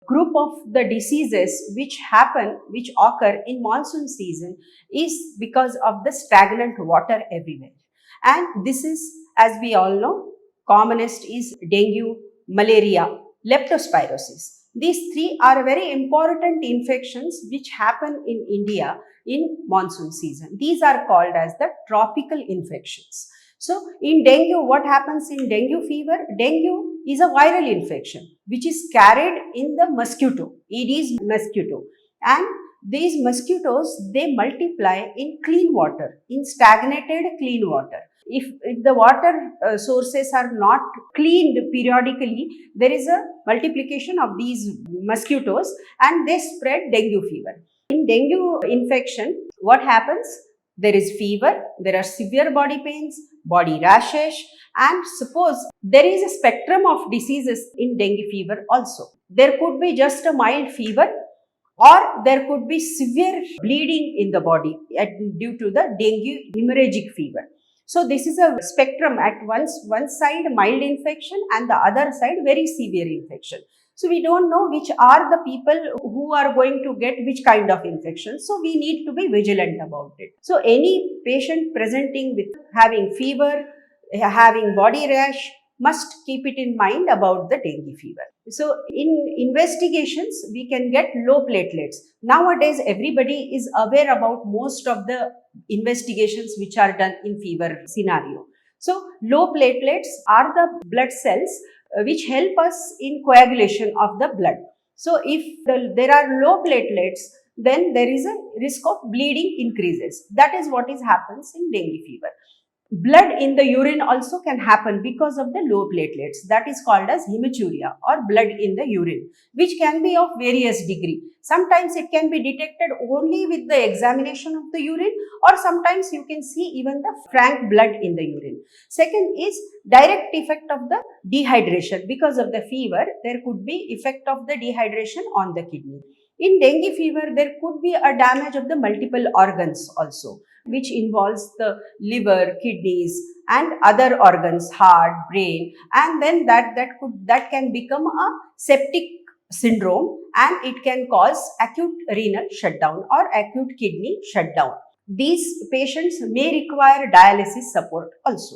group of the diseases which occur in monsoon season is because of the stagnant water everywhere. And this is, as we all know, commonest is dengue, malaria, leptospirosis. These three are very important infections which happen in India in monsoon season. These are called as the tropical infections. So in dengue, what happens in dengue fever? Dengue is a viral infection which is carried in the mosquito, Aedes mosquito. And these mosquitoes, they multiply in clean water, in stagnated clean water. If the water sources are not cleaned periodically, there is a multiplication of these mosquitoes and they spread dengue fever. In dengue infection, what happens? There is fever, there are severe body pains, body rashes, and suppose there is a spectrum of diseases in dengue fever also. There could be just a mild fever, or there could be severe bleeding in the body due to the dengue hemorrhagic fever. So this is a spectrum. At one side mild infection and the other side very severe infection. So we don't know which are the people who are going to get which kind of infection. So we need to be vigilant about it. So any patient presenting with having fever, having body rash, must keep it in mind about the dengue fever. So in investigations, we can get low platelets. Nowadays, everybody is aware about most of the investigations which are done in fever scenario. So low platelets are the blood cells which help us in coagulation of the blood. So if there are low platelets, then there is a risk of bleeding increases. That is what happens in dengue fever. Blood in the urine also can happen because of the low platelets. That is called as hematuria or blood in the urine, which can be of various degree. Sometimes it can be detected only with the examination of the urine, or sometimes you can see even the frank blood in the urine. Second is direct effect of the dehydration. Because of the fever, there could be effect of the dehydration on the kidney. In dengue fever, there could be a damage of the multiple organs also, which involves the liver, kidneys, and other organs, heart, brain, and then that can become a septic syndrome, and it can cause acute renal shutdown or acute kidney shutdown. These patients may require dialysis support also.